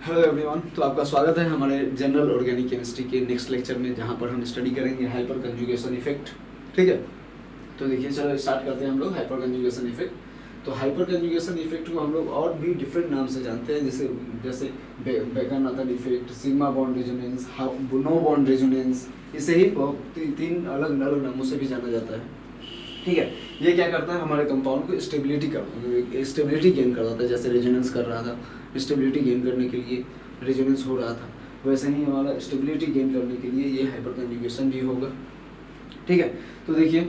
Hello everyone, तो आपका स्वागत है हमारे जनरल ऑर्गेनिक केमिस्ट्री के नेक्स्ट लेक्चर में, जहाँ पर हम स्टडी करेंगे हाइपर कंजुगेशन इफेक्ट। ठीक है, तो देखिए चलो स्टार्ट करते हैं हम लोग हाइपर कंजुगेशन इफेक्ट। तो हाइपर कंजुगेशन इफेक्ट को हम लोग और भी डिफरेंट नाम से जानते हैं, जैसे जैसे Baker effect, sigma bond resonance, no bond resonance, इसे ही तीन अलग अलग नामों से भी जाना जाता है। ठीक है, ये क्या करता है, हमारे कंपाउंड को स्टेबिलिटी गेन करवाता है। जैसे रेजोनेंस कर रहा था, स्टेबिलिटी गेन करने के लिए रेजोनेंस हो रहा था, वैसे ही हमारा स्टेबिलिटी गेन करने के लिए ये हाइपर कंजुगेशन भी होगा। ठीक है, तो देखिए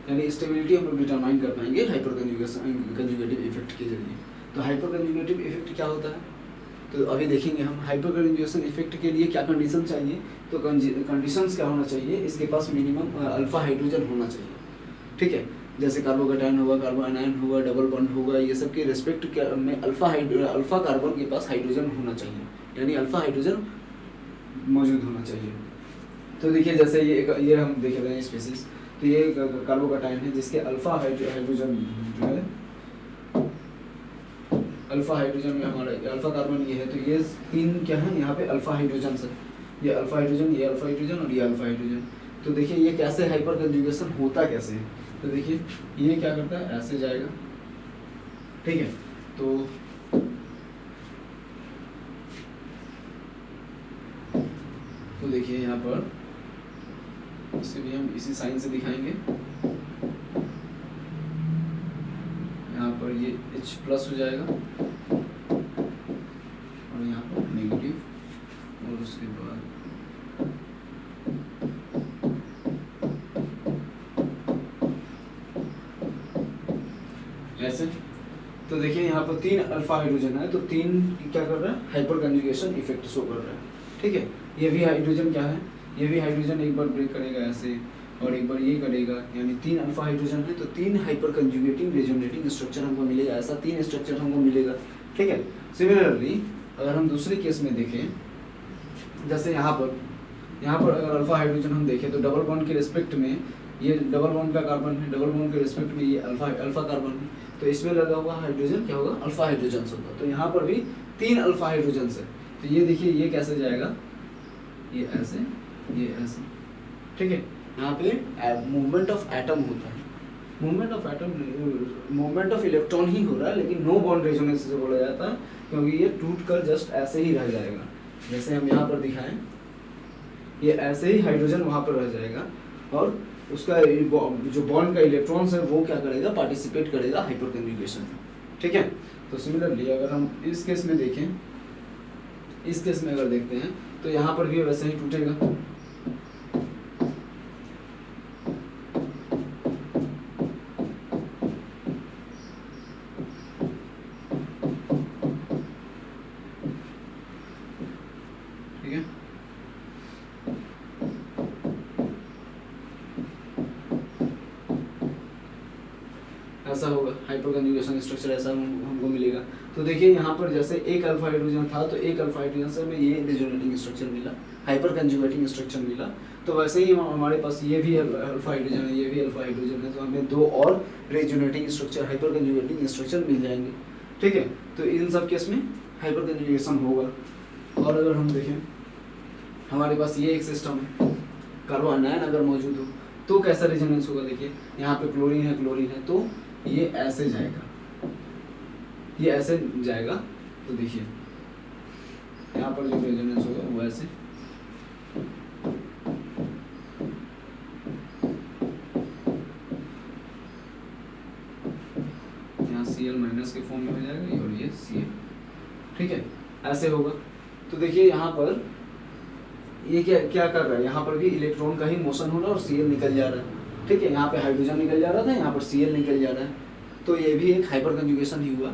यानी स्टेबिलिटी हम लोग डिटरमाइन कर पाएंगे हाइपर कंजुगेटिव इफेक्ट के जरिए। तो हाइपर कंजुगेटिव इफेक्ट क्या होता है, तो अभी देखेंगे हम। हाइपर कंजुगेशन इफेक्ट के लिए क्या कंडीशन चाहिए, तो कंडीशंस क्या होना चाहिए, इसके पास मिनिमम अल्फा हाइड्रोजन होना चाहिए। ठीक है, जैसे कार्बोकेटायन होगा, कार्बो आनायन होगा, डबल बॉन्ड होगा, ये सब के रेस्पेक्ट में अल्फा कार्बन के पास हाइड्रोजन होना चाहिए, यानी अल्फा हाइड्रोजन मौजूद होना चाहिए। तो देखिए जैसे ये हम देख रहे हैं स्पीसीज, तो ये कार्बोकेटायन है जिसके अल्फा हाइड्रोजन जो है, अल्फा हाइड्रोजन में हमारा अल्फा कार्बन ये है, तो ये तीन क्या है यहाँ पे अल्फा हाइड्रोजन है, ये अल्फा हाइड्रोजन, ये अल्फा हाइड्रोजन और ये अल्फा हाइड्रोजन। तो देखिए ये कैसे हाइपर कंजुगेशन होता कैसे है, तो देखिए ये क्या करता है, ऐसे जाएगा। ठीक है, तो देखिए यहाँ पर इसे भी हम इसी साइन से दिखाएंगे। यहाँ पर ये H प्लस हो जाएगा और यहाँ पर नेगेटिव, और उसके बाद ऐसे। तो देखिए यहाँ पर तीन अल्फा हाइड्रोजन है, तो तीन क्या कर रहा है, हाइपर कंजुगेशन इफेक्ट शो कर रहा है। ठीक है, ये भी हाइड्रोजन क्या है, ये भी हाइड्रोजन एक बार ब्रेक करेगा ऐसे और एक बार ये करेगा, यानी तीन अल्फा हाइड्रोजन है, तो तीन हाइपर कंजुगेटिंग रेजोनेटिंग स्ट्रक्चर हमको मिलेगा, ऐसा तीन स्ट्रक्चर हमको मिलेगा। ठीक है, सिमिलरली अगर हम दूसरे केस में देखें, जैसे यहाँ पर अगर अल्फा हाइड्रोजन हम देखें, तो डबल बॉन्ड के रिस्पेक्ट में ये डबल बॉन्ड का कार्बन है, डबल बॉन्ड के रिस्पेक्ट में ये अल्फा कार्बन है, तो इसमें लगा हुआ हाइड्रोजन क्या होगा, अल्फा हाइड्रोजन होगा। तो यहाँ पर भी तीन अल्फा हाइड्रोजन है, तो ये देखिए ये कैसे जाएगा, ये ऐसे, ये ऐसे। ठीक है, यहाँ पे मूवमेंट ऑफ एटम होता है, मूवमेंट ऑफ इलेक्ट्रॉन ही हो रहा है, लेकिन नो बॉन्ड रेजोनेंस से बोला जाता है, क्योंकि ये टूट कर जस्ट ऐसे ही रह जाएगा। जैसे हम यहाँ पर दिखाएं, ये ऐसे ही हाइड्रोजन वहाँ पर रह जाएगा और उसका जो बॉन्ड का इलेक्ट्रॉन्स है वो क्या करेगा, पार्टिसिपेट करेगा हाइपर कंजुगेशन में। ठीक है, तो सिमिलरली अगर हम इस केस में देखें, इस केस में अगर देखते हैं, तो यहाँ पर भी वैसे ही टूटेगा। ठीक है, ऐसा होगा हाइपर कंजुगेशन स्ट्रक्चर, ऐसा हमको मिलेगा। तो देखिए यहाँ पर जैसे एक अल्फा हाइड्रोजन था, तो एक अल्फा हाइड्रोजन से हमें ये रेजोनेटिंग स्ट्रक्चर मिला, हाइपर कंजुगेटिंग स्ट्रक्चर मिला। तो वैसे ही हमारे पास ये भी अल्फा हाइड्रोजन है, ये भी अल्फा हाइड्रोजन है, तो हमें दो और resonating structure, hyper conjugating structure मिल जाएंगे। ठीक है, तो इन सब केस में हाइपर कंजुगेशन होगा। और अगर हम देखें, हमारे पास ये एक सिस्टम है, कार्बो आनायन अगर मौजूद हो तो कैसा रेजोनेंस होगा, देखिए यहाँ पे क्लोरीन है, तो ये ऐसे जाएगा, ये ऐसे जाएगा। तो देखिए यहाँ पर जो रेजोनेंस होगा वो ऐसे, यहाँ Cl माइनस के फॉर्म में हो जाएगा और ये Cl। ठीक है, ऐसे होगा। तो देखिए यहाँ पर ये क्या कर रहा है, यहाँ पर भी इलेक्ट्रॉन का ही मोशन हो रहा है और Cl निकल जा रहा है। ठीक है, यहाँ पे हाइड्रोजन निकल जा रहा था, यहाँ पर Cl निकल जा रहा है, तो ये भी एक हाइपर कंजुगेशन ही हुआ।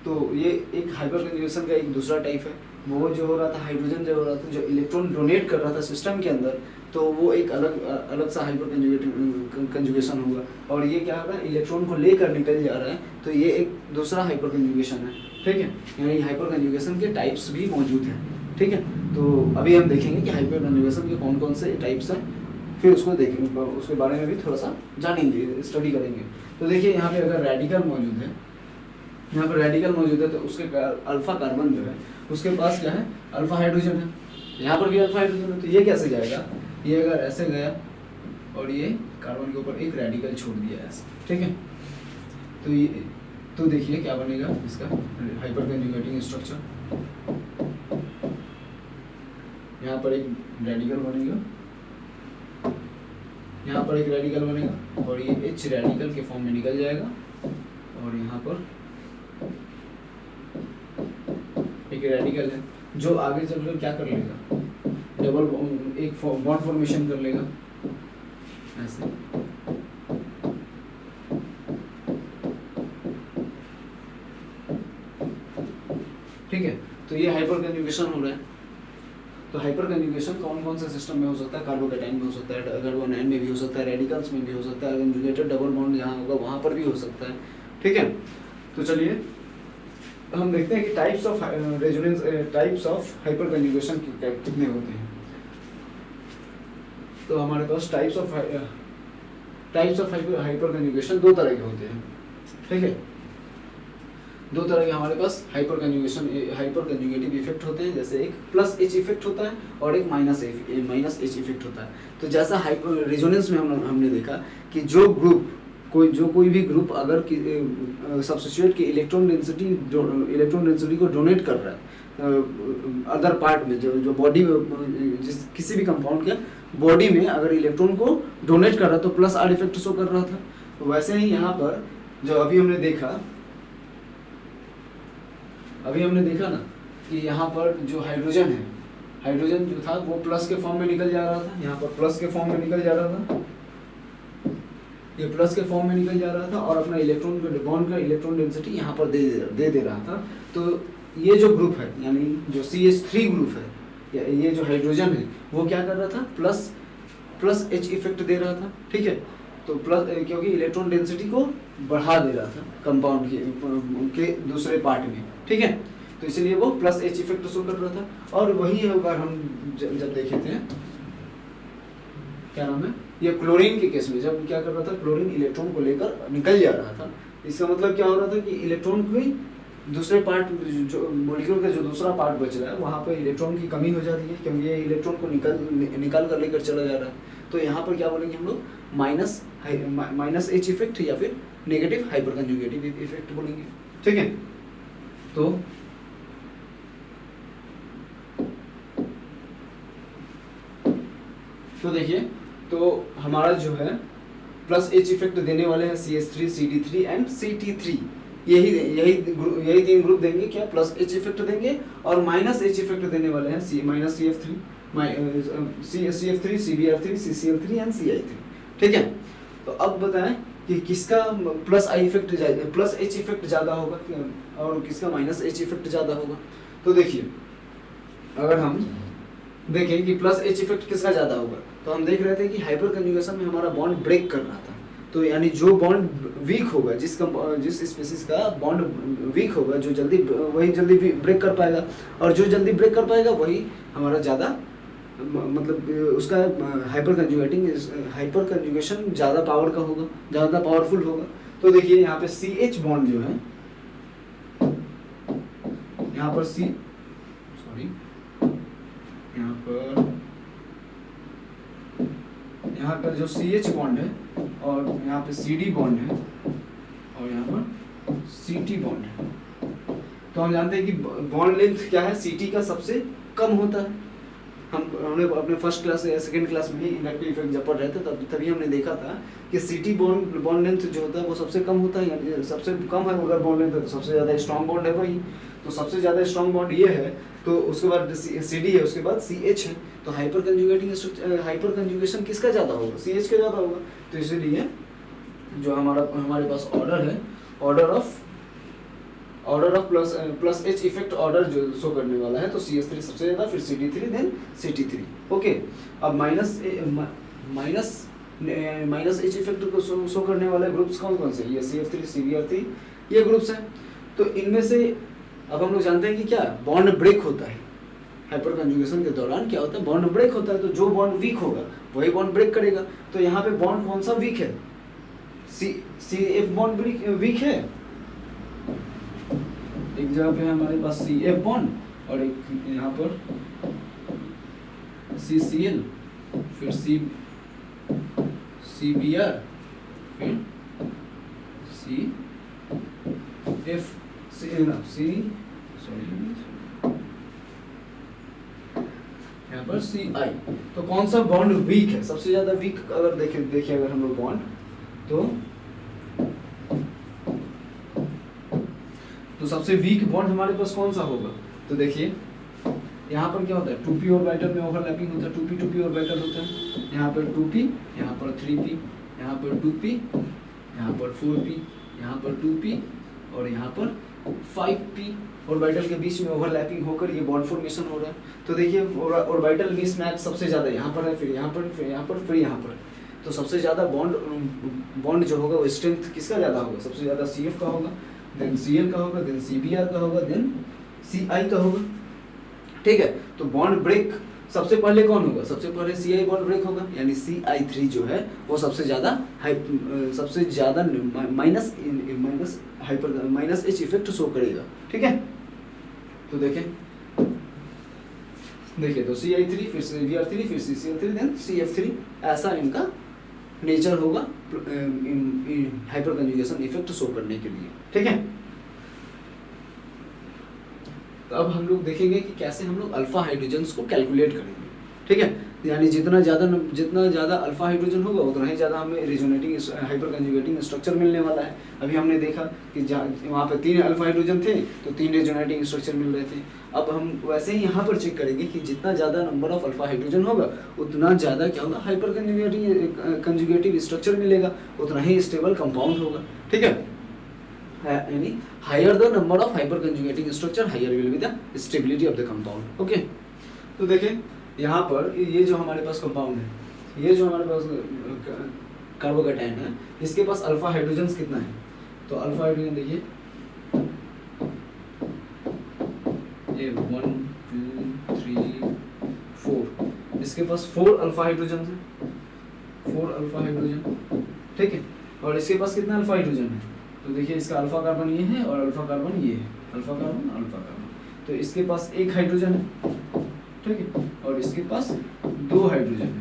तो ये एक हाइपर कंजुगेशन का एक दूसरा टाइप है। वो जो हो रहा था, हाइड्रोजन जो हो रहा था, जो इलेक्ट्रॉन डोनेट कर रहा था सिस्टम के अंदर, तो वो एक अलग सा हाइपर कंजुगेशन हुआ। और ये क्या हो रहा है, इलेक्ट्रॉन को लेकर निकल जा रहा है, तो ये एक दूसरा हाइपर कंजुगेशन है। ठीक है, यानी हाइपर कंजुगेशन के टाइप्स भी मौजूद हैं। ठीक है, तो अभी हम देखेंगे कि हाइपर कंजुगेशन के कौन कौन से टाइप्स हैं, फिर उसको देखेंगे, उसके बारे में भी थोड़ा सा जानेंगे, स्टडी करेंगे। तो देखिए यहाँ पे अगर रेडिकल मौजूद है, यहाँ पर रेडिकल मौजूद है तो उसके अल्फा कार्बन जो है उसके पास क्या है, अल्फा हाइड्रोजन है, यहाँ पर भी अल्फा हाइड्रोजन है, तो ये कैसे जाएगा, ये अगर ऐसे गया और ये कार्बन के ऊपर एक रेडिकल छोड़ दिया ऐसे, ठीक है, तो ये तो देखिए क्या बनेगा इसका हाइपर कंजुगेटिंग स्ट्रक्चर, यहाँ पर एक रेडिकल बनेगा, यहाँ पर एक रेडिकल बनेगा और ये H रेडिकल के फॉर्म में निकल जाएगा और यहाँ पर एक रेडिकल है जो आगे चलकर क्या कर लेगा, डबल एक बॉन्ड फॉर्मेशन कर लेगा ऐसे, ठीक है, तो ये हाइपर कंजुगेशन हो रहा है। तो हाइपर कंजुगेशन कौन कौन से सिस्टम में हो सकता है, कार्बोकैटायन में हो सकता है, कार्बोनाइन में भी हो सकता है, रेडिकल्स में भी हो सकता है, कंजुगेटेड डबल बॉन्ड जहाँ होगा वहाँ पर भी हो सकता है, ठीक है। तो चलिए हम देखते हैं कि types of resonance, types of hyper conjugation कितने होते हैं। तो हमारे पास टाइप्स ऑफ हाइपर कंजुगेशन दो तरह के होते हैं, ठीक है, दो तरह के हमारे पास हाइपर कंजुगेटिव इफेक्ट होते हैं, जैसे एक प्लस एच इफेक्ट होता है और एक माइनस एच इफेक्ट होता है। तो जैसा हाइपर रेजोनेंस में हमने देखा कि जो कोई भी ग्रुप अगर सब्स्टिट्यूट की इलेक्ट्रॉन डेंसिटी को डोनेट कर रहा है अदर पार्ट में, जो बॉडी में किसी भी कंपाउंड के बॉडी में अगर इलेक्ट्रॉन को डोनेट कर रहा है तो प्लस आर इफेक्ट शो कर रहा था। तो वैसे ही यहाँ पर जो अभी हमने देखा ना कि यहाँ पर जो हाइड्रोजन जो था वो प्लस के फॉर्म में निकल जा रहा था, यहाँ पर प्लस के फॉर्म में निकल जा रहा था, ये प्लस के फॉर्म में निकल जा रहा था और अपना इलेक्ट्रॉन बॉन्ड का इलेक्ट्रॉन डेंसिटी यहाँ पर दे रहा था। तो ये जो ग्रुप है यानी जो CH3 ग्रुप है, ये जो हाइड्रोजन है वो क्या कर रहा था, प्लस H इफेक्ट दे रहा था, ठीक है। तो प्लस क्योंकि इलेक्ट्रॉन डेंसिटी को बढ़ा दे रहा था कंपाउंड के दूसरे पार्ट में, ठीक है, तो इसलिए वो प्लस H इफेक्ट शो कर रहा था। और वही अगर हम जब देखे थे क्या नाम है, ये क्लोरीन के केस में जब क्या कर रहा था, क्लोरीन इलेक्ट्रॉन को लेकर निकल जा रहा था। इसका मतलब क्या हो रहा था कि इलेक्ट्रॉन को दूसरे पार्ट, जो मॉलिक्यूल का जो दूसरा पार्ट बच रहा है वहाँ पर इलेक्ट्रॉन की कमी हो जाती है क्योंकि ये इलेक्ट्रॉन को निकाल कर लेकर चला जा रहा है। तो यहाँ पर क्या बोलेंगे हम लोग, माइनस एच इफेक्ट या फिर नेगेटिव हाइपर कंजुगेटिव इफेक्ट बोलेंगे, ठीक है। तो देखिए, तो हमारा जो है प्लस एच इफेक्ट देने वाले हैं CH3, CD3 एंड CT3, यही तीन ग्रुप देंगे क्या, प्लस एच इफेक्ट देंगे, और माइनस एच इफेक्ट देने वाले हैं minus CF3, CBr3, CCl3 and CI3, ठीक है। तो अब बताएं कि किसका प्लस एच इफेक्ट ज़्यादा होगा और किसका माइनस एच इफेक्ट ज़्यादा होगा। तो देखिए अगर हम देखें कि प्लस एच इफेक्ट किसका ज़्यादा होगा, तो हम देख रहे थे कि हाइपर कंजुगेशन में हमारा बॉन्ड ब्रेक कर रहा था, तो यानी जो बॉन्ड वीक होगा, जिस स्पीशीज का बॉन्ड वीक होगा, वही जल्दी ब्रेक कर पाएगा, और जो जल्दी ब्रेक कर पाएगा वही हमारा ज़्यादा मतलब उसका हाइपर कंजुगेशन ज़्यादा पावर का होगा, ज़्यादा पावरफुल होगा। तो देखिए यहाँ पे CH बॉन्ड जो है, यहाँ पर जो CH बॉन्ड है और यहाँ पे CD बॉन्ड है और यहाँ पर CT बॉन्ड है। तो हम जानते हैं कि बॉन्ड लेंथ क्या है, CT का सबसे कम होता है। हमने अपने फर्स्ट क्लास या सेकेंड क्लास में ही इंडक्टिव इफेक्ट जब पढ़ रहे थे तभी हमने देखा था कि CT बॉन्ड लेंथ जो होता है वो सबसे कम होता है, यानी सबसे कम है अगर बॉन्ड लेंथ है तो सबसे ज़्यादा स्ट्रॉन्ग बॉन्ड है वही, तो सबसे ज़्यादा स्ट्रॉन्ग बॉन्ड ये है, तो उसके बाद CD है, उसके बाद CH है। तो हाइपर कंजुगेशन किसका ज़्यादा होगा, CH का ज़्यादा होगा। तो इसीलिए जो हमारे पास ऑर्डर है, order of plus H effect order जो शो करने वाला है, तो CH3 सबसे ज़्यादा, फिर CD3 देन CT3, ओके। अब माइनस एच इफेक्ट को शो करने वाले ग्रुप्स कौन से, ये CF3, CBr3, ये ग्रुप्स हैं। तो इनमें से अब हम लोग जानते हैं कि क्या बॉन्ड ब्रेक होता है, हाइपर कंजुगेशन के दौरान क्या होता है, बॉन्ड ब्रेक होता है। तो जो बॉन्ड वीक होगा वही बॉन्ड ब्रेक करेगा। तो यहाँ पे बॉन्ड कौन सा वीक है, CF बॉन्ड वीक है, एक जगह पे है हमारे पास CF बॉन्ड और एक यहाँ पर CCl, फिर CBr, फिर यहाँ पर CI। तो कौन सा बॉन्ड वीक है? सबसे ज्यादा वीक अगर देखिए अगर हम लोग बॉन्ड तो सबसे वीक बॉन्ड हमारे पास कौन सा होगा? तो देखिए यहाँ पर क्या होता है, 2p ऑर्बिटल में ओवरलैपिंग होता है, 2p ऑर्बिटल होता है। यहाँ पर 2p, यहाँ पर 3p, यहाँ पर 2p, यहाँ पर 4p, यहाँ पर 2p और यहाँ पर 5p ऑर्बिटल के बीच में ओवरलैपिंग होकर ये बॉन्ड फॉर्मेशन हो रहा है। तो देखिए ऑर्बिटल मिसमैच सबसे ज़्यादा यहाँ पर है, फिर यहाँ पर, फिर यहाँ पर, फिर यहाँ पर। तो सबसे ज़्यादा बॉन्ड जो होगा वो स्ट्रेंथ किसका ज़्यादा होगा? सबसे ज़्यादा CF का होगा, देन CL का होगा, देन CBr का होगा, देन CI का होगा। ठीक है, तो बॉन्ड ब्रेक सबसे पहले कौन होगा? सबसे पहले CI बॉन्ड ब्रेक होगा, यानी CI3 जो है वो सबसे ज़्यादा माइनस H इफेक्ट शो करेगा। ठीक है, तो देखिए तो CI3, फिर CBr3, फिर CCl3, देन CF3, ऐसा इनका नेचर होगा हाइपर कंजुगेशन इफेक्ट शो करने के लिए। ठीक है, तो अब हम लोग देखेंगे कि कैसे हम लोग अल्फा हाइड्रोजन्स को कैलकुलेट करेंगे। ठीक है, यानी जितना ज़्यादा अल्फा हाइड्रोजन होगा उतना ही ज़्यादा हमें रिजोनेटिंग हाइपर कंजुगेटिंग स्ट्रक्चर मिलने वाला है। अभी हमने देखा कि वहाँ पे 3 अल्फा हाइड्रोजन थे तो 3 रिजोनेटिंग स्ट्रक्चर मिल रहे थे। अब हम वैसे ही यहाँ पर चेक करेंगे कि जितना ज़्यादा नंबर ऑफ अल्फा हाइड्रोजन होगा उतना ज़्यादा क्या होगा, हाइपर कंजुगेटिव स्ट्रक्चर मिलेगा, उतना ही स्टेबल कंपाउंड होगा। ठीक है, यानी higher the number of hyper conjugating structure, higher will be the stability of the compound. Okay, तो देखें यहाँ पर ये जो हमारे पास कंपाउंड है, ये जो हमारे पास कार्बोकैटायन है, इसके पास अल्फा हाइड्रोजन कितना है? तो अल्फा हाइड्रोजन देखिए ये 1 2 3 4, इसके पास 4 अल्फा हाइड्रोजन है, 4 अल्फा हाइड्रोजन। ठीक है, और इसके पास कितना अल्फा हाइड्रोजन है? तो देखिए इसका अल्फा कार्बन ये है और अल्फा कार्बन ये है, अल्फा कार्बन अल्फा कार्बन। तो इसके पास 1 हाइड्रोजन है। ठीक है, और इसके पास 2 हाइड्रोजन है,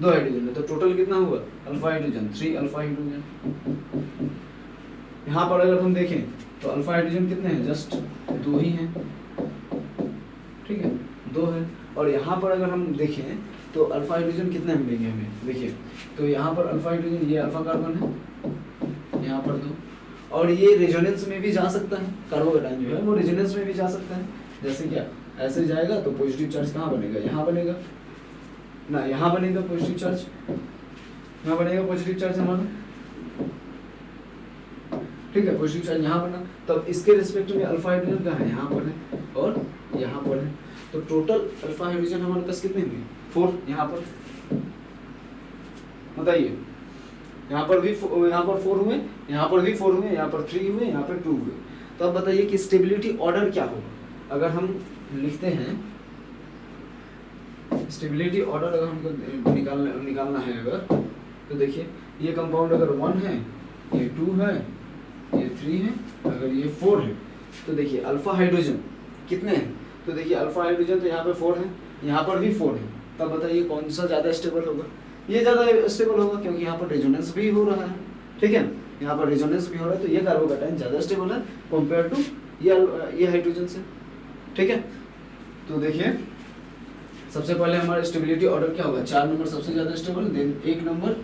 2 हाइड्रोजन है। तो टोटल कितना हुआ अल्फा हाइड्रोजन? 3 alpha hydrogen. यहाँ पर अगर हम देखें तो अल्फा हाइड्रोजन कितने हैं? जस्ट 2 ही हैं। ठीक है, 2 है। और यहाँ पर अगर हम देखें तो अल्फा हाइड्रोजन कितने मिलेंगे हमें? देखिए तो यहाँ पर अल्फा हाइड्रोजन, ये अल्फा कार्बन है, यहाँ पर 2, और ये रेजोनेंस में भी जा सकता है। कार्बोकैटायन जो है वो रेजोनेंस में भी जा सकता है। जैसे क्या ऐसे जाएगा तो पॉजिटिव चार्ज कहाँ बनेगा? यहाँ बनेगा ना, यहाँ बनेगा पॉजिटिव चार्ज, यहाँ बनेगा पॉजिटिव चार्ज हमारा। ठीक है, पॉजिटिव चार्ज यहाँ बना, तब इसके रिस्पेक्ट में अल्फा हाइड्रोजन कहाँ है? यहाँ पर है और यहाँ पर है। तो टोटल अल्फा हाइड्रोजन हमारे पास कितने हुए? 4। यहाँ पर बताइए, यहाँ पर 4 हुए, यहाँ पर भी 4 हुए, यहाँ पर 3 हुए, यहाँ पर 2 हुए। तो अब बताइए कि स्टेबिलिटी ऑर्डर क्या होगा? अगर हम लिखते हैं स्टेबिलिटी ऑर्डर, अगर हमको निकालना है अगर, तो देखिए ये कंपाउंड अगर 1 है, ये 2 है, ये 3 है, अगर ये 4 है, तो देखिए अल्फा हाइड्रोजन कितने हैं? तो देखिए अल्फा हाइड्रोजन तो यहाँ पे 4 है, यहाँ पर भी 4 है। तब बताइए कौन सा ज़्यादा स्टेबल होगा? ये ज़्यादा स्टेबल होगा, क्योंकि यहाँ पर रेजोनेंस भी हो रहा है। ठीक है, यहाँ पर रेजोनेंस भी हो रहा है, तो ये कार्बोकैटायन ज़्यादा स्टेबल है कंपेयर टू ये हाइड्रोजन से। ठीक है, तो देखिए सबसे पहले हमारा स्टेबिलिटी ऑर्डर क्या होगा? 4 नंबर सबसे ज़्यादा स्टेबल, देन 1 नंबर,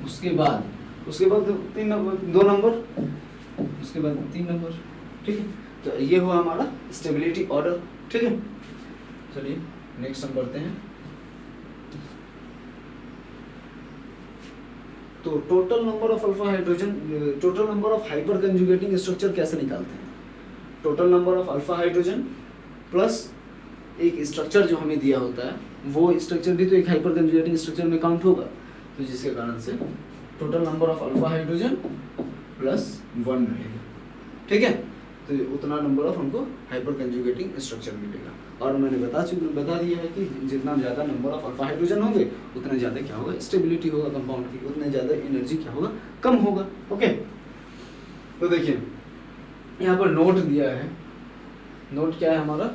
उसके बाद 3 नंबर, 2 नंबर, उसके बाद 3 नंबर। ठीक है, तो ये हुआ हमारा स्टेबिलिटी ऑर्डर। ठीक है, चलिए नेक्स्ट हम बढ़ते हैं। तो total number of alpha hydrogen, total number of hyper conjugating structure कैसे निकालते हैं? Total number of alpha hydrogen plus एक स्ट्रक्चर जो हमें दिया होता है, वो स्ट्रक्चर भी तो एक हाइपर कंजुगेटिंग स्ट्रक्चर में काउंट होगा। तो जिसके कारण से total number of alpha hydrogen plus 1 रहेगा। ठीक है, तो उतना नंबर ऑफ हमको हाइपर कंजुगेटिंग स्ट्रक्चर मिलेगा। और मैंने बता दिया है कि जितना ज़्यादा नंबर ऑफ अल्फा हाइड्रोजन होंगे उतना ज़्यादा क्या होगा? स्टेबिलिटी होगा कंपाउंड की, उतना ज़्यादा एनर्जी क्या होगा? कम होगा। ओके, तो देखिए यहाँ पर नोट दिया है, नोट क्या है हमारा,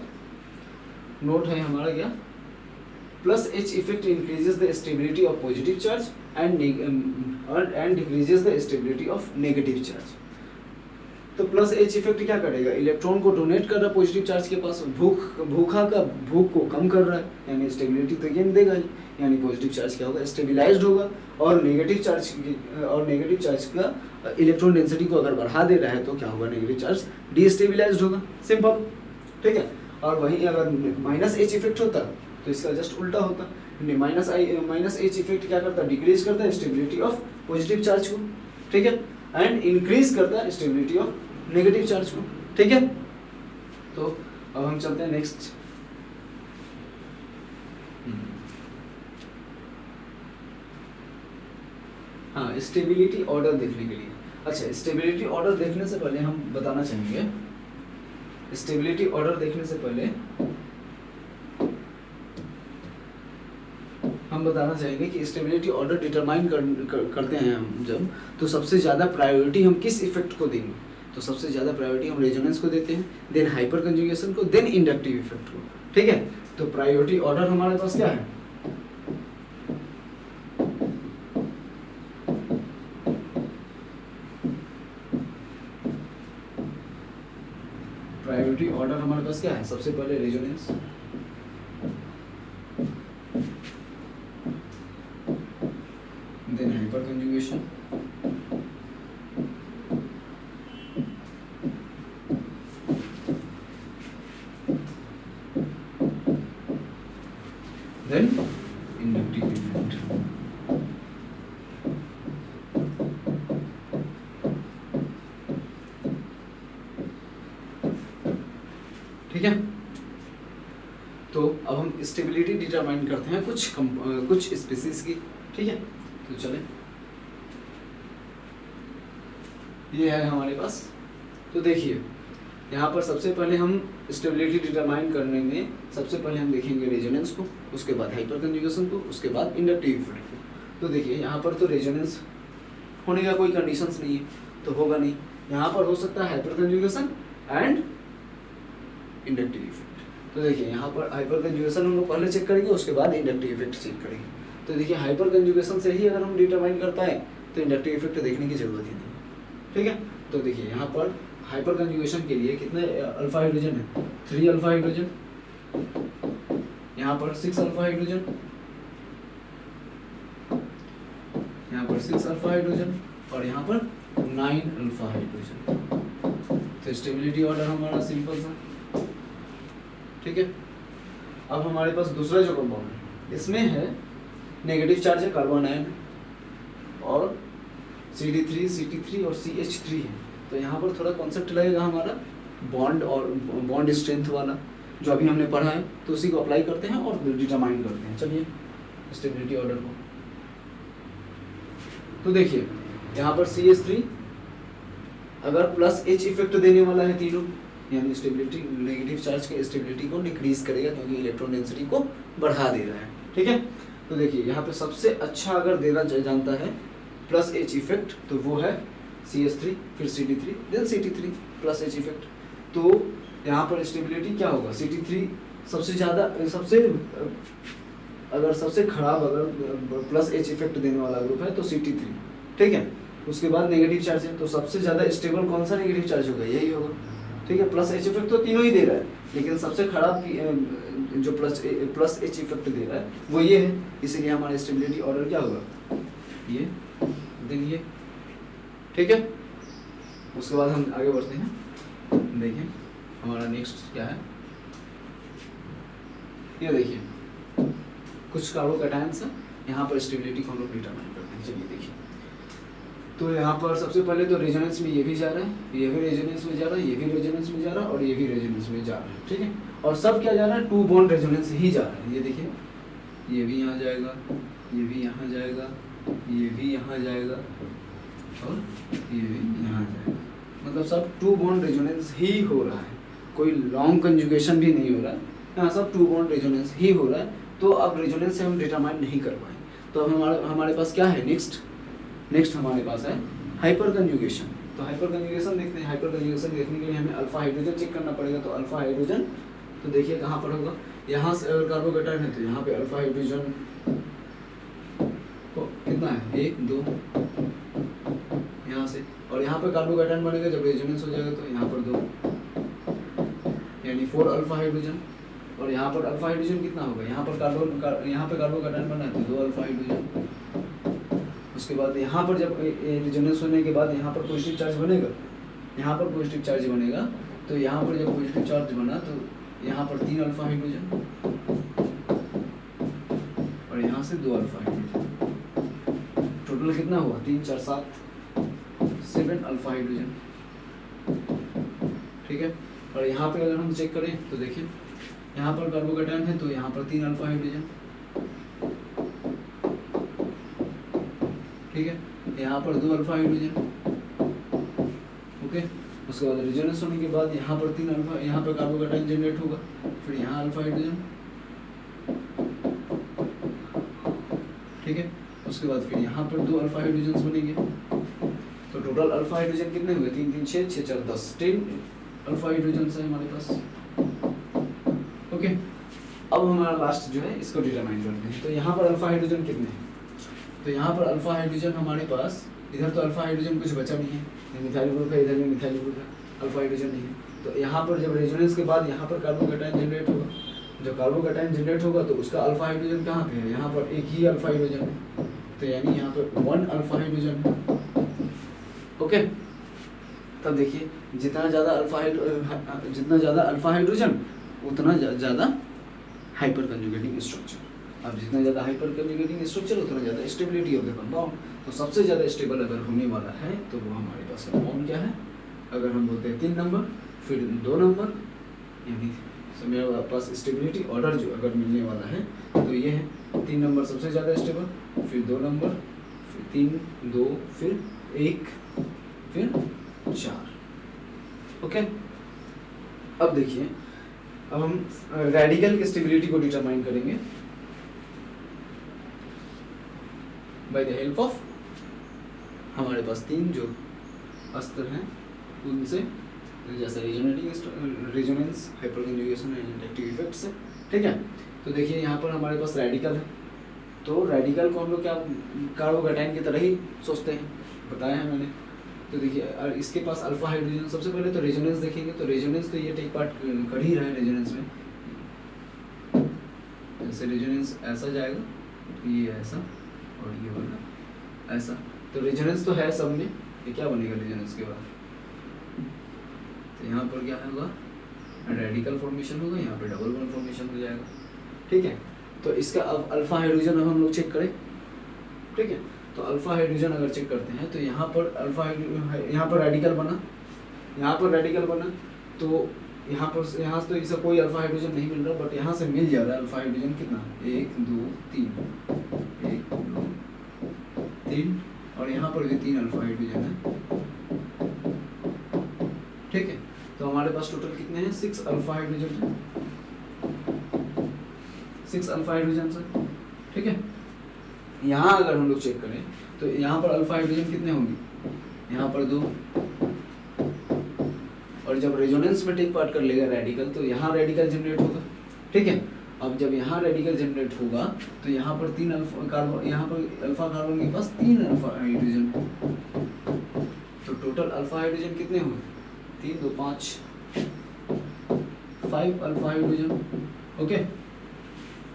नोट है हमारा क्या, plus H effect increases the stability of positive charge and decreases the stability of negative charge. तो प्लस एच इफेक्ट क्या करेगा, इलेक्ट्रॉन को डोनेट कर रहा है पॉजिटिव चार्ज के पास, भूख को कम कर रहा है, यानी स्टेबिलिटी तो गेन देगा ही, यानी पॉजिटिव चार्ज क्या होगा, स्टेबिलाइज्ड होगा, और नेगेटिव चार्ज का इलेक्ट्रॉन डेंसिटी को अगर बढ़ा दे रहा है तो क्या होगा, नेगेटिव चार्ज डीस्टेबिलाइज्ड होगा, सिंपल, ठीक है। और वहीं अगर माइनस एच इफेक्ट होता तो इसका जस्ट उल्टा होता, माइनस एच इफेक्ट क्या करता है, डिक्रीज करता है स्टेबिलिटी ऑफ पॉजिटिव चार्ज को, ठीक है, एंड इंक्रीज करता है स्टेबिलिटी ऑफ नेगेटिव चार्ज को, ठीक है। तो अब हम चलते हैं नेक्स्ट, हाँ, स्टेबिलिटी ऑर्डर देखने के लिए। अच्छा, स्टेबिलिटी ऑर्डर देखने से पहले हम बताना चाहेंगे, स्टेबिलिटी ऑर्डर देखने से पहले हम बताना चाहेंगे कि स्टेबिलिटी ऑर्डर डिटरमाइन करते हैं हम जब, तो सबसे ज़्यादा प्रायोरिटी हम किस इफेक्ट को देंगे, तो सबसे ज़्यादा प्रायोरिटी हम रेजोनेंस को देते हैं, देन हाइपर कंजुगेशन को, देन इंडक्टिव इफेक्ट को, ठीक है। तो प्रायोरिटी ऑर्डर हमारे पास क्या है, प्रायोरिटी ऑर्डर हमारे पास क्या है, सबसे पहले resonance, then hyperconjugation, then inductive effect, ठीक है। तो अब हम स्टेबिलिटी डिटरमाइन करते हैं कुछ स्पीसीज की, ठीक है। तो चले, ये है हमारे पास, तो देखिए यहाँ पर सबसे पहले हम स्टेबिलिटी डिटरमाइन करने में सबसे पहले हम देखेंगे रेजोनेंस को, उसके बाद हाइपर कंजुगेशन को, उसके बाद इंडक्टिव इफेक्ट को। तो देखिए यहाँ पर तो रेजोनेंस होने का कोई कंडीशंस नहीं है, तो होगा नहीं। यहाँ पर हो सकता है hyper conjugation and inductive effect. तो देखिए यहाँ पर हाइपर कंजुगेशन हम लोग पहले चेक करेंगे, उसके बाद इंडक्टिव इफेक्ट चेक करेंगे। तो देखिए हाइपर कंजुगेशन से ही अगर हम डिटरमाइन करता है तो इंडक्टिव इफेक्ट देखने की जरूरत ही नहीं, ठीक है। तो देखिए यहाँ पर हाइपर कंजुगेशन के लिए कितने अल्फा हाइड्रोजन है, 3 अल्फा हाइड्रोजन, यहाँ पर 6 अल्फा हाइड्रोजन, यहाँ पर 6 अल्फा हाइड्रोजन, और यहाँ पर 9 अल्फा हाइड्रोजन। तो स्टेबिलिटी ऑर्डर हमारा सिंपल सा, ठीक है। अब हमारे पास दूसरा जो कंपाउंड है, इसमें है नेगेटिव चार्ज है, कार्बन आयन और CD3, CT3 और CH3 है। तो यहाँ पर थोड़ा कॉन्सेप्ट लगेगा हमारा बॉन्ड और बॉन्ड स्ट्रेंथ वाला, जो अभी हमने पढ़ा है, तो उसी को अप्लाई करते हैं और डिटरमाइन करते हैं। चलिए स्टेबिलिटी ऑर्डर को, तो देखिए यहाँ पर CH3 अगर प्लस H इफेक्ट देने वाला है तीनों, यानी स्टेबिलिटी, नेगेटिव चार्ज के स्टेबिलिटी को डिक्रीज करेगा क्योंकि इलेक्ट्रॉन डेंसिटी को बढ़ा दे रहा है, ठीक है। तो देखिए यहाँ पे सबसे अच्छा अगर देना जानता है प्लस H इफेक्ट, तो वो है CH3, फिर CD3, then CT3 plus H effect. तो यहाँ पर स्टेबिलिटी क्या होगा, CT3 सबसे ज़्यादा, सबसे खराब अगर प्लस H इफेक्ट देने वाला ग्रुप है तो CT3, ठीक है। उसके बाद नेगेटिव चार्ज है, तो सबसे ज़्यादा स्टेबल कौन सा नेगेटिव चार्ज होगा, यही होगा, ठीक है। प्लस H इफेक्ट तो तीनों ही दे रहा है, लेकिन सबसे खराब जो प्लस H इफेक्ट दे रहा है वो ये है, इसीलिए हमारा स्टेबिलिटी ऑर्डर क्या होगा, ये देन ये, ठीक है। उसके बाद हम आगे बढ़ते हैं, देखें हमारा नेक्स्ट क्या है, ये देखिए कुछ कार्बोकैटायंस है, यहाँ पर स्टेबिलिटी को हम लोग डिटरमाइन करते हैं। चलिए देखिए, तो यहाँ पर सबसे पहले तो रेजोनेंस में ये भी जा रहा है, ये भी रेजोनेंस में जा रहा है, ये भी रेजोनेंस में जा रहा है, और ये भी रेजोनेंस में जा रहा है, ठीक है। और सब क्या जा रहा है, 2 बॉन्ड रेजोनेंस ही जा रहा है। ये देखिए, ये भी यहाँ जाएगा, ये भी यहाँ जाएगा, ये भी यहाँ जाएगा, और ये भी यहाँ जाएगा, मतलब सब 2 बॉन्ड रेजोनेंस ही हो रहा है, कोई लॉन्ग कंजुगेशन भी नहीं हो रहा है, यहाँ सब 2 बॉन्ड रेजोनेंस ही हो रहा है। तो अब रेजोनेंस से हम डिटरमाइन नहीं कर पाए, तो अब हमारे पास क्या है नेक्स्ट हमारे पास है हाइपर कंजुगेशन। तो हाइपर कंजुगेशन देखते हैं। हाइपर कंजुगेशन देखने के लिए हमें अल्फा हाइड्रोजन चेक करना पड़ेगा। तो अल्फा हाइड्रोजन तो देखिए कहाँ पर होगा, यहाँ से अगर कार्बोकेटाइन है तो यहाँ पे अल्फा हाइड्रोजन को कितना है 1 2 यहाँ से, और यहाँ पे कार्बोकेटाइन बनेगा जब रेजोनेंस हो जाएगा तो यहाँ पर 2 यानी 4 अल्फा हाइड्रोजन। और यहाँ पर अल्फा हाइड्रोजन कितना होगा, यहाँ पर कार्बोकेटाइन बना है तो 2 अल्फा हाइड्रोजन। उसके बाद यहाँ पर जब रेजोनेंस होने के बाद यहाँ पर पॉजिटिव चार्ज बनेगा, यहाँ पर पॉजिटिव चार्ज बनेगा, तो यहाँ पर जब पॉजिटिव चार्ज बना तो यहाँ पर 3 अल्फा हाइड्रोजन और यहाँ से 2 अल्फा हाइड्रोजन। टोटल कितना हुआ 3 4 7 अल्फा हाइड्रोजन। ठीक है, और यहाँ पे अगर हम चेक करें तो देखिए यहाँ पर कार्बोकेटाइन है तो यहाँ पर 3 अल्फा हाइड्रोजन। ठीक है, यहाँ पर 2 अल्फा हाइड्रोजन। ओके, उसके बाद रेजोनेंस होने के बाद यहाँ पर 3 अल्फा, यहाँ पर कार्बोकेटाइन जनरेट होगा, फिर यहाँ अल्फा हाइड्रोजन। ठीक है, उसके बाद फिर यहाँ पर 2 अल्फा हाइड्रोजन बनेंगे। तो टोटल अल्फा हाइड्रोजन कितने हुए 3 3 6 6 4 10 10 अल्फा हाइड्रोजन है हमारे पास। ओके, अब हमारा लास्ट जो है इसको डिटरमाइन करते हैं। तो यहाँ पर अल्फा हाइड्रोजन कितने हैं, तो यहाँ पर अल्फा हाइड्रोजन हमारे पास, इधर तो अल्फा हाइड्रोजन कुछ बचा नहीं है, मिथाइल ग्रुप है, इधर भी मिथाइल ग्रुप है, अल्फा हाइड्रोजन नहीं है। तो यहाँ पर जब रेजोनेंस के बाद यहाँ पर कार्बोकेटाइन जनरेट होगा, जब कार्बोकेटाइन जनरेट होगा तो उसका अल्फा हाइड्रोजन कहाँ पे है, यहाँ पर एक ही अल्फा हाइड्रोजन है, तो यानी यहाँ पर 1 अल्फा हाइड्रोजन है। ओके, तब देखिए जितना ज़्यादा अल्फा हाइड्रोजन उतना ज़्यादा हाइपर कंजुगेटिंग स्ट्रक्चर। अब जितना ज़्यादा हाइपर कंजुगेटिंग स्ट्रक्चर उतना ज़्यादा स्टेबिलिटी ऑफ द कंपाउंड। तो सबसे ज़्यादा स्टेबल अगर होने वाला है तो वो हमारे पास कंपाउंड क्या है, अगर हम बोलते हैं 3 नंबर फिर 2 नंबर, यानी मेरे पास स्टेबिलिटी ऑर्डर जो अगर मिलने वाला है तो ये है 3 नंबर सबसे ज़्यादा स्टेबल, फिर 2 नंबर, फिर 3 2 फिर 1 फिर 4। ओके, अब देखिए अब हम रेडिकल की स्टेबिलिटी को डिटरमाइन करेंगे बाय द हेल्प ऑफ हमारे पास 3 जो अस्त्र हैं उनसे, जैसे resonance, hyper conjugation and inductive effect से। ठीक है, तो देखिए यहाँ पर हमारे पास रेडिकल है, तो रेडिकल को हम लोग क्या कार्बोकेटाइन की तरह ही सोचते हैं, बताया है मैंने। तो देखिए इसके पास अल्फा हाइड्रोजन, सबसे पहले तो रेजोनेंस देखेंगे, तो रेजोनेंस तो ये टेक पार्ट कर ही रहा है रेजोनेंस में। जैसे रेजोनेंस ऐसा जाएगा तो ये ऐसा और ये वाला ऐसा, तो रेजोनेंस तो है सब में, ये क्या बनेगा रेजोनेंस के बाद, तो यहाँ पर क्या होगा रेडिकल फॉर्मेशन होगा, यहाँ पे डबल बॉन्ड फॉर्मेशन हो जाएगा। ठीक है, तो इसका अब अल्फा हाइड्रोजन अब हम लोग चेक करें। ठीक है, तो अल्फा हाइड्रोजन अगर चेक करते हैं तो यहाँ पर यहाँ पर रेडिकल बना, यहाँ पर रेडिकल बना, तो यहाँ तो इसका कोई अल्फा हाइड्रोजन नहीं मिल रहा, बट यहाँ से मिल जा रहा है अल्फा हाइड्रोजन कितना 1 2 3 1 2 3, और यहाँ पर भी 3 अल्फा हाइड्रोजन है। ठीक है, तो हमारे पास टोटल कितने हैं 6 अल्फा हाइड्रोजन है, 6 अल्फा हाइड्रोजन है। ठीक है, यहाँ अगर हम लोग चेक करें तो यहाँ पर अल्फा हाइड्रोजन कितने होंगे, यहाँ पर 2, और जब रेजोनेंस में टेक पार्ट कर लेगा रेडिकल तो यहाँ रेडिकल जनरेट होगा। ठीक है, अब जब यहाँ रेडिकल जनरेट होगा तो यहाँ पर 3 अल्फा कार्बन, यहाँ पर अल्फा कार्बन के पास 3 अल्फा हाइड्रोजन, तो टोटल अल्फा हाइड्रोजन कितने हुए 3 2 5 5 अल्फा हाइड्रोजन। ओके,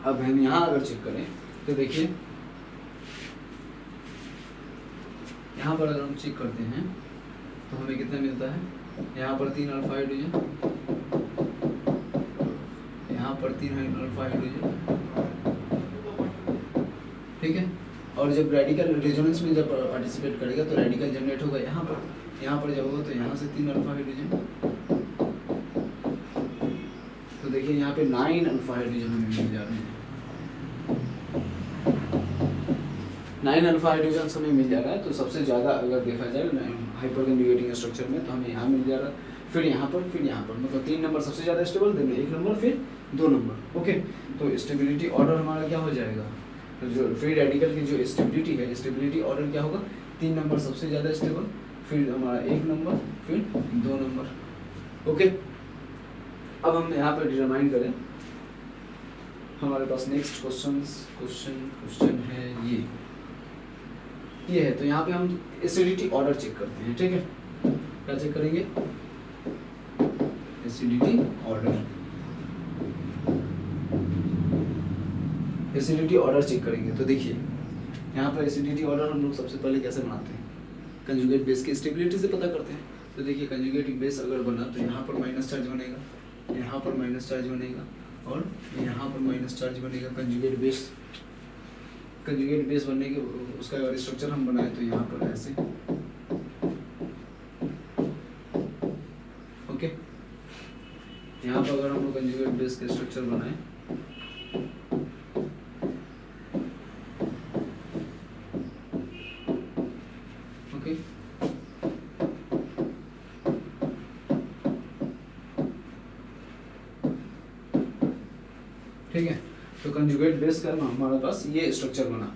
अब हम यहाँ अगर चेक करें तो देखिए यहाँ पर अगर हम चेक करते हैं तो हमें कितना मिलता है, यहाँ पर 3 अल्फा हाइड्रोजन, यहाँ पर 3 अल्फा हाइड्रोजन। ठीक है, और जब रेडिकल रेजोनेंस में जब पार्टिसिपेट करेगा तो रेडिकल जनरेट होगा यहाँ पर जब होगा तो यहाँ से 3 अल्फा हाइड्रोजन, तो देखिए यहाँ पे 9 अल्फा हाइड्रोजन हमें मिल जा रहे हैं, 9 अल्फा हाइड्रोजन हमें मिल जा रहा है। तो सबसे ज़्यादा अगर देखा जाए हाइपर कंजुगेटिंग स्ट्रक्चर में तो हमें यहाँ मिल जा रहा है, फिर यहाँ पर मतलब 3 नंबर सबसे ज़्यादा स्टेबल, देन 1 नंबर फिर 2 नंबर। ओके, तो स्टेबिलिटी ऑर्डर हमारा क्या हो जाएगा, तो जो फ्री रेडिकल की जो स्टेबिलिटी है, स्टेबिलिटी ऑर्डर क्या होगा 3 नंबर सबसे ज़्यादा स्टेबल, फिर हमारा 1 नंबर, फिर 2 नंबर। ओके, अब हम यहाँ पे डिटरमाइन करें, हमारे पास नेक्स्ट क्वेश्चन है ये है। तो यहाँ पे हम एसिडिटी ऑर्डर चेक करते हैं, ठीक है। क्या चेक करेंगे? एसिडिटी ऑर्डर चेक करेंगे। तो देखिए यहाँ पर एसिडिटी ऑर्डर हम लोग सबसे पहले कैसे बनाते हैं? कंजुगेट बेस की स्टेबिलिटी से पता करते हैं। तो देखिए कंजुगेट बेस अगर बना तो यहाँ पर माइनस चार्ज बनेगा, यहाँ पर माइनस चार्ज बनेगा और यहाँ पर माइनस चार्ज बनेगा। कंजुगेट बेस बनने के उसका अगर स्ट्रक्चर हम बनाए तो यहाँ पर ऐसे, ओके। यहाँ पर अगर हम लोग कंजुगेट बेस का स्ट्रक्चर बनाए, ओके, ठीक है। तो कंजुगेट बेस का हमारे पास ये स्ट्रक्चर बना।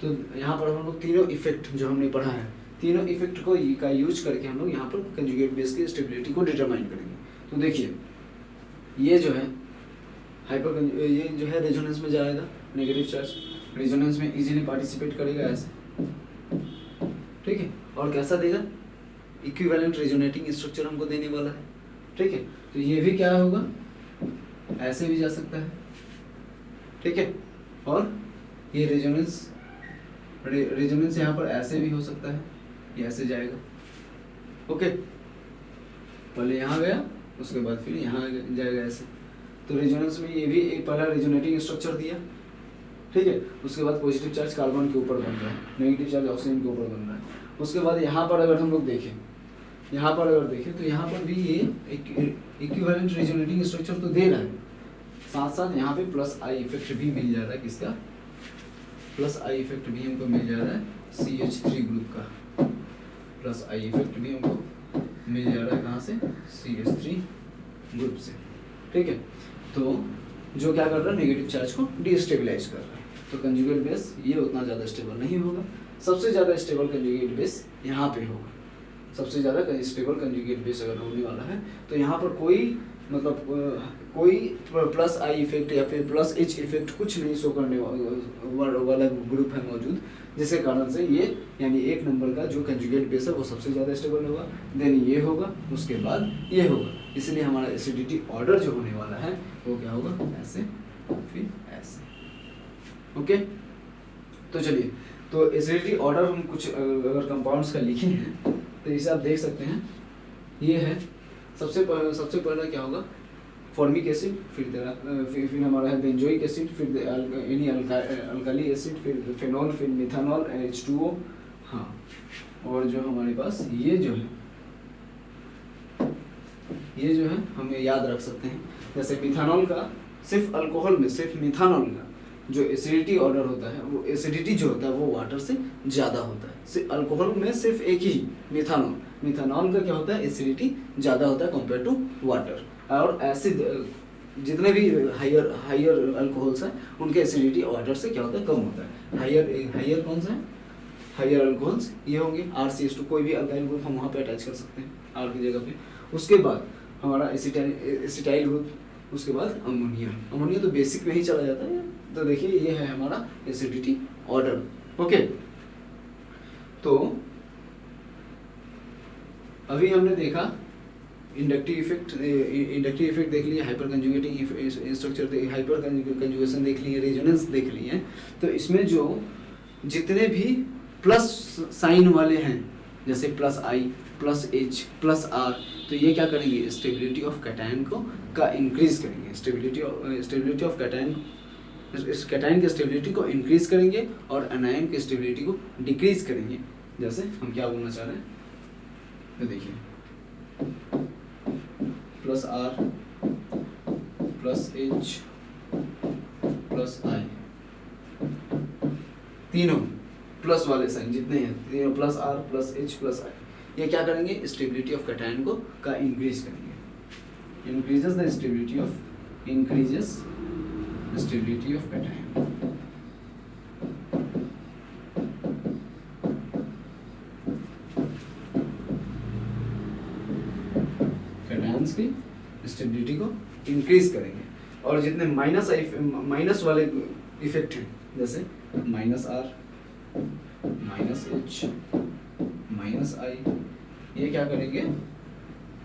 तो यहाँ पर हम लोग तीनों इफेक्ट जो हमने पढ़ा है, तीनों इफेक्ट को का यूज करके हम लोग यहाँ पर कंजुगेट बेस की स्टेबिलिटी को डिटरमाइन करेंगे। तो देखिए ये जो है ये जो है रेजोनेंस में जाएगा, नेगेटिव चार्ज रेजोनेंस में इजीली पार्टिसिपेट करेगा ऐसे, ठीक है। और कैसा देगा? इक्विवेलेंट रेजोनेटिंग स्ट्रक्चर हमको देने वाला है, ठीक है। तो ये भी क्या होगा? ऐसे भी जा सकता है, ठीक है। और ये रेजोनेंस यहाँ पर ऐसे भी हो सकता है, ये ऐसे जाएगा, ओके। पहले यहाँ गया, उसके बाद फिर यहाँ जाएगा ऐसे। तो रेजोनेंस में ये भी एक पहला रेजोनेटिंग स्ट्रक्चर दिया, ठीक है। उसके बाद पॉजिटिव चार्ज कार्बन के ऊपर बन रहा है, नेगेटिव चार्ज ऑक्सीजन के ऊपर बन रहा है। उसके बाद यहाँ पर अगर हम लोग देखें, तो यहाँ पर भी ये इक्विवेलेंट रेजोनेटिंग स्ट्रक्चर तो दे रहा है, साथ साथ यहाँ पे प्लस आई इफेक्ट भी मिल जा रहा है। किसका? प्लस आई इफेक्ट भी हमको मिल जा रहा है CH3 ग्रुप का। प्लस आई इफेक्ट भी हमको मिल जा रहा है कहाँ से? CH3 ग्रुप से, ठीक है। तो जो क्या कर रहा है? नेगेटिव चार्ज को डिस्टेबलाइज कर रहा है। तो कंजुगेट बेस ये उतना ज़्यादा स्टेबल नहीं होगा। सबसे ज़्यादा स्टेबल कंजुगेट बेस यहाँ पे होगा। सबसे ज़्यादा स्टेबल कंजुगेट बेस अगर होने वाला है तो यहाँ पर कोई कोई प्लस आई इफेक्ट या फिर प्लस एच इफेक्ट कुछ नहीं शो करने वाला ग्रुप है मौजूद, जिसके कारण से ये यानी 1 नंबर का जो कंजुगेट बेस है वो सबसे ज़्यादा स्टेबल होगा, देन ये होगा, उसके बाद ये होगा। इसलिए हमारा एसिडिटी ऑर्डर जो होने वाला है वो क्या होगा? ऐसे, फिर ऐसे, ओके। तो चलिए, तो एसिडिटी ऑर्डर हम कुछ अगर कंपाउंड्स का लिखे हैं तो इसे आप देख सकते हैं। ये है सबसे पहला क्या होगा? फॉर्मिक एसिड, फिर हमारा है बेंजोइक एसिड, फिर एनी अल्काली एसिड, फिर फेनॉल, फिर मिथानॉल, H2O। हाँ, और जो हमारे पास ये जो है हमें याद रख सकते हैं। जैसे मिथानॉल का सिर्फ अल्कोहल में, सिर्फ मिथानॉल का जो एसिडिटी ऑर्डर होता है, वो एसिडिटी जो होता है वो वाटर से ज़्यादा होता है। सिर्फ अल्कोहल में सिर्फ एक ही मिथानॉल का क्या होता है? एसिडिटी ज़्यादा होता है कंपेयर टू वाटर। और एसिड जितने भी हायर अल्कोहल्स हैं उनके एसिडिटी वाटर से क्या होता है? कम होता है। हायर कौन सा है? हायर अल्कोहल्स ये होंगे RCH2, कोई भी अल्काइल ग्रुप हम वहाँ पे अटैच कर सकते हैं R की जगह पे। उसके बाद हमारा एसिटाइल ग्रुप, उसके बाद अमोनिया तो बेसिक में ही चला जाता है। तो देखिए ये है हमारा एसिडिटी ऑर्डर, ओके। तो अभी हमने देखा इंडक्टिव इफेक्ट देख लिया, hyper conjugating structure hyper conjugation देख लिए, रेजोनेंस देख लिए। तो इसमें जो जितने भी प्लस साइन वाले हैं, जैसे plus I, plus H, plus R, तो ये क्या करेंगे? स्टेबिलिटी ऑफ कैटायन का इंक्रीज करेंगे। स्टेबिलिटी ऑफ कैटायन की स्टेबिलिटी को इंक्रीज करेंगे और एनायन की स्टेबिलिटी को डिक्रीज करेंगे। जैसे हम क्या बोलना चाह रहे हैं, तो देखिए plus R, plus H, plus I, तीनों प्लस वाले साइन जितने हैं, तीनों plus R, plus H, plus I, ये क्या करेंगे? स्टेबिलिटी ऑफ कैटायन का इंक्रीज करेंगे। Increases the stability of cation. Stability को इंक्रीज करेंगे। और जितने माइनस वाले इफेक्ट हैं, जैसे minus R, minus H, minus I, ये क्या करेंगे,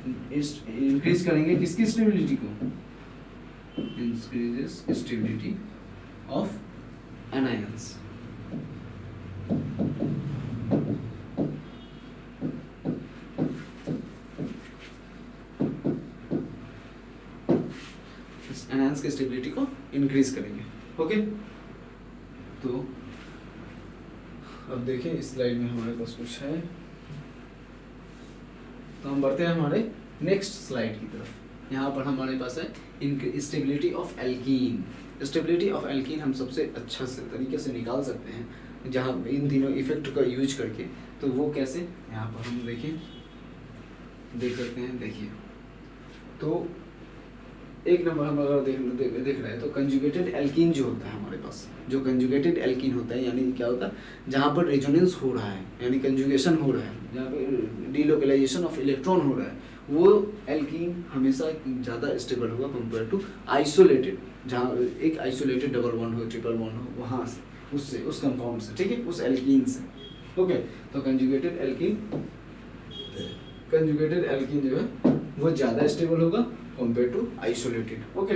इंक्रीज करेंगे किसकी स्टेबिलिटी को, increases stability of anions. Anions की स्टेबिलिटी को इंक्रीज करेंगे। ओके, तो अब देखें इस स्लाइड में हमारे पास कुछ है, तो हम बढ़ते हैं हमारे नेक्स्ट स्लाइड की तरफ। यहाँ पर हमारे पास है stability of alkene. Stability of alkene हम सबसे अच्छा से तरीके से निकाल सकते हैं जहाँ इन तीनों इफेक्ट का यूज करके। तो वो कैसे, यहाँ पर हम देख सकते हैं। देखिए, तो एक नंबर हम अगर देख रहे हैं तो कंजुगेटेड एल्कीन जो होता है हमारे पास, जो कंजुगेटेड एल्कीन होता है, यानी क्या होता है, जहाँ पर रेजोनेंस हो रहा है, यानी कंजुगेशन हो रहा है, जहाँ पर डीलोकलाइजेशन ऑफ इलेक्ट्रॉन हो रहा है, वो एल्कीन हमेशा ज़्यादा स्टेबल होगा कंपेयर टू आइसोलेटेड, जहाँ एक आइसोलेटेड डबल बॉन्ड हो, ट्रिपल बॉन्ड हो, वहाँ से, उससे, उस कंपाउंड से, ठीक है, उस एल्कीन से। ओके, तो कंजुगेटेड एल्कीन जो है वो ज़्यादा स्टेबल होगा कंपेयर टू आइसोलेटेड। ओके,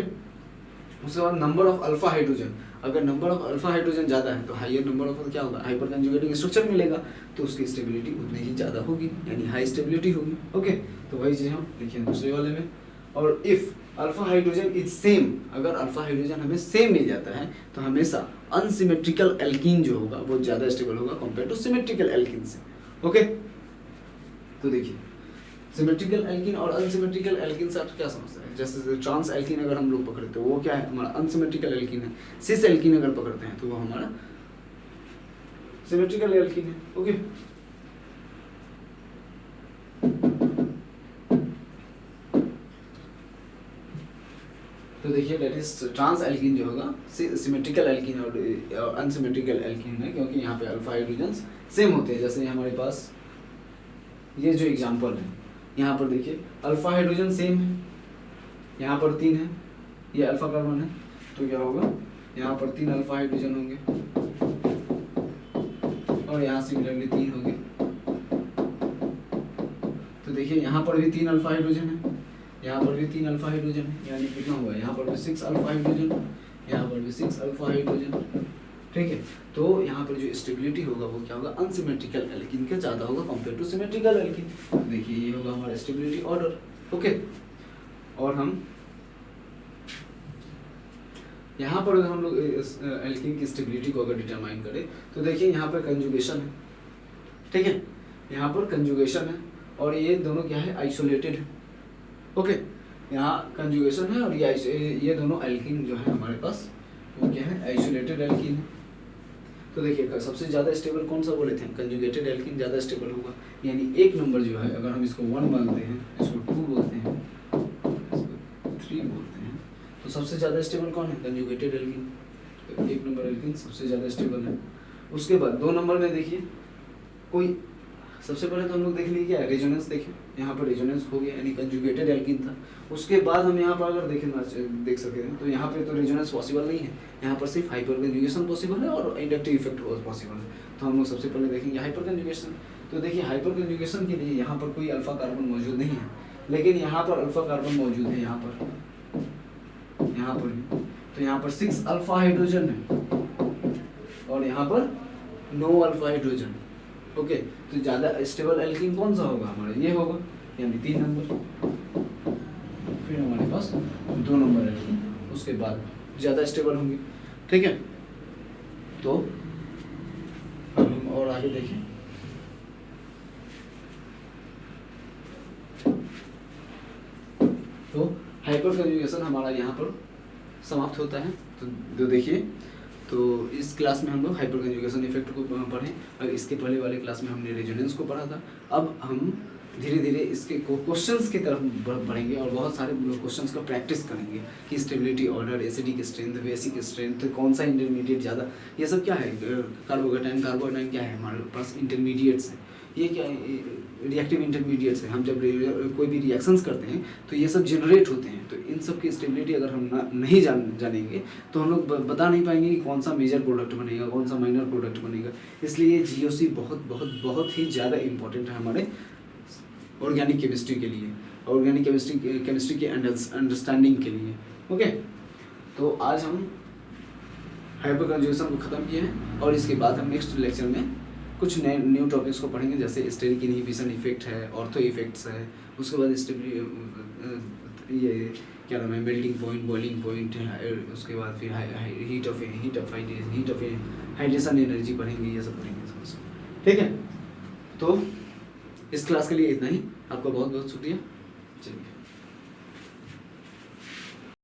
उसके बाद नंबर ऑफ अल्फा हाइड्रोजन, अगर नंबर ऑफ अल्फा हाइड्रोजन ज़्यादा है तो हायर नंबर ऑफ क्या होगा, हाइपर कंजुगेटिंग स्ट्रक्चर मिलेगा, तो उसकी स्टेबिलिटी उतनी ही ज़्यादा होगी, यानी हाई स्टेबिलिटी होगी। ओके, तो वही चीज़ हम देखिए दूसरे वाले में। और if alpha hydrogen is same, अगर अल्फा हाइड्रोजन हमें सेम मिल जाता है तो हमेशा अनसिमेट्रिकल एल्कीन जो होगा वो ज़्यादा स्टेबल होगा कंपेयर टू सिमेट्रिकल एल्कीन से। ओके, तो देखिए सिमेट्रिकल एल्कीन और अनसिमेट्रिकल एल्कीन से आप क्या समझते हैं। जैसे ट्रांस एल्कीन अगर हम लोग पकड़ते हैं वो क्या है, हमारा अनसिमेट्रिकल एल्कीन है। सिस एल्कीन अगर पकड़ते हैं तो वो हमारा सिमेट्रिकल एल्कीन है। ओके, तो देखिए दैट इज ट्रांस एल्कीन जो होगा सिमेट्रिकल एल्कीन और अनसिमेट्रिकल एल्कीन है, क्योंकि यहाँ पे अल्फा हाइड्रोजन सेम होते हैं। जैसे हमारे पास ये जो एग्जांपल है, यहाँ पर देखिए अल्फा हाइड्रोजन सेम है, यहाँ पर 3 है, ये अल्फा कार्बन है, तो क्या होगा, यहाँ पर 3 अल्फा हाइड्रोजन होंगे और यहाँ सिमिलरली 3 होंगे। तो देखिए यहाँ पर भी 3 अल्फा हाइड्रोजन है, यहाँ पर भी 3 अल्फा हाइड्रोजन है, यानी कितना हुआ, यहाँ पर भी 6 अल्फा हाइड्रोजन, यहाँ पर भी 6 अल्फा हाइड्रोजन। ठीक है, तो यहाँ पर जो स्टेबिलिटी होगा वो क्या होगा, अनसिमेट्रिकल एल्कीन का ज़्यादा होगा कंपेयर टू सिमेट्रिकल एल्कीन। देखिए ये होगा हमारा स्टेबिलिटी ऑर्डर। ओके, और हम यहाँ पर अगर हम लोग एल्कीन की स्टेबिलिटी को अगर डिटरमाइन करें तो देखिए यहाँ पर कंजुगेशन है, ठीक है, यहाँ पर कंजुगेशन है और ये दोनों क्या है, आइसोलेटेड है। ओके, यहाँ कंजुगेशन है और ये दोनों एल्कीन जो है हमारे पास वो क्या है, आइसोलेटेड एल्कीन है। तो देखिए सबसे ज़्यादा स्टेबल कौन सा बोले थे, कंजुगेटेड एल्कीन ज़्यादा स्टेबल होगा, यानी एक नंबर जो है अगर हम इसको 1 मानते हैं, इसको 2 बोलते हैं, इसको 3 बोलते हैं, तो सबसे ज़्यादा स्टेबल कौन है, कंजुगेटेड एल्कीन। तो 1 नंबर एल्कीन सबसे ज़्यादा स्टेबल है। उसके बाद 2 नंबर में देखिए कोई, सबसे पहले तो हम लोग देख लीजिए क्या है, रेजोनेंस देखें, यहाँ पर रेजोनेंस हो गया यानी कंजुगेटेड एल्कीन था। उसके बाद हम यहाँ पर अगर देख सकते हैं तो यहाँ पे तो रेजोनेंस पॉसिबल नहीं है, यहाँ पर सिर्फ हाइपर कंजुगेशन पॉसिबल है और इंडक्टिव इफेक्ट पॉसिबल है। तो हम लोग सबसे पहले देखेंगे हाइपर कंजुगेशन। तो देखिए हाइपर कंजुगेशन के लिए यहाँ पर कोई अल्फा कार्बन मौजूद नहीं है, लेकिन यहाँ पर अल्फा कार्बन मौजूद है, यहाँ पर भी, तो यहाँ पर 6 अल्फा हाइड्रोजन है और यहाँ पर 9 अल्फा हाइड्रोजन। ओके, तो ज़्यादा स्टेबल एल्कीन कौन सा होगा हमारा, ये होगा, यानी 3 नंबर। फिर हमारे पास 2 नंबर एल्कीन, उसके बाद ज़्यादा स्टेबल होंगे। ठीक है, तो अब हम और आगे देखें। तो हाइपर कंजुगेशन हमारा यहाँ पर समाप्त होता है। तो देखिए, तो इस क्लास में हम लोग हाइपर कंजुगेशन इफेक्ट को पढ़ें और इसके पहले वाले क्लास में हमने रेजोनेंस को पढ़ा था। अब हम धीरे धीरे इसके क्वेश्चंस की तरफ बढ़ेंगे और बहुत सारे क्वेश्चंस का प्रैक्टिस करेंगे कि stability order, acidic strength, basic strength, कौन सा इंटरमीडिएट ज़्यादा, ये सब क्या है, कार्बोकेटाइन क्या है हमारे पास, इंटरमीडिएट्स हैं, ये क्या है, रिएक्टिव इंटरमीडिएट्स है, हम जब कोई भी रिएक्शंस करते हैं तो ये सब जनरेट होते हैं। तो इन सब की स्टेबिलिटी अगर हम नहीं जानेंगे तो हम लोग बता नहीं पाएंगे कि कौन सा मेजर प्रोडक्ट बनेगा, कौन सा माइनर प्रोडक्ट बनेगा। इसलिए जीओसी बहुत बहुत बहुत ही ज़्यादा इंपॉर्टेंट है हमारे ऑर्गेनिक केमिस्ट्री के लिए, ऑर्गेनिक केमिस्ट्री के अंडरस्टैंडिंग के लिए। ओके, तो आज हम हाइपर कंजुगेशन को ख़त्म किए हैं और इसके बाद हम नेक्स्ट लेक्चर में कुछ नए न्यू टॉपिक्स को पढ़ेंगे, जैसे स्टेरिक इनहिबिशन इफेक्ट है, ऑर्थो इफेक्ट्स है, उसके बाद ये क्या नाम है, मेल्टिंग पॉइंट, बॉइलिंग पॉइंट है, उसके बाद फिर हीट ऑफ हाइड्रेशन एनर्जी पढ़ेंगे, ये सब पढ़ेंगे। ठीक है, तो इस क्लास के लिए इतना ही। आपका बहुत बहुत शुक्रिया। चलिए।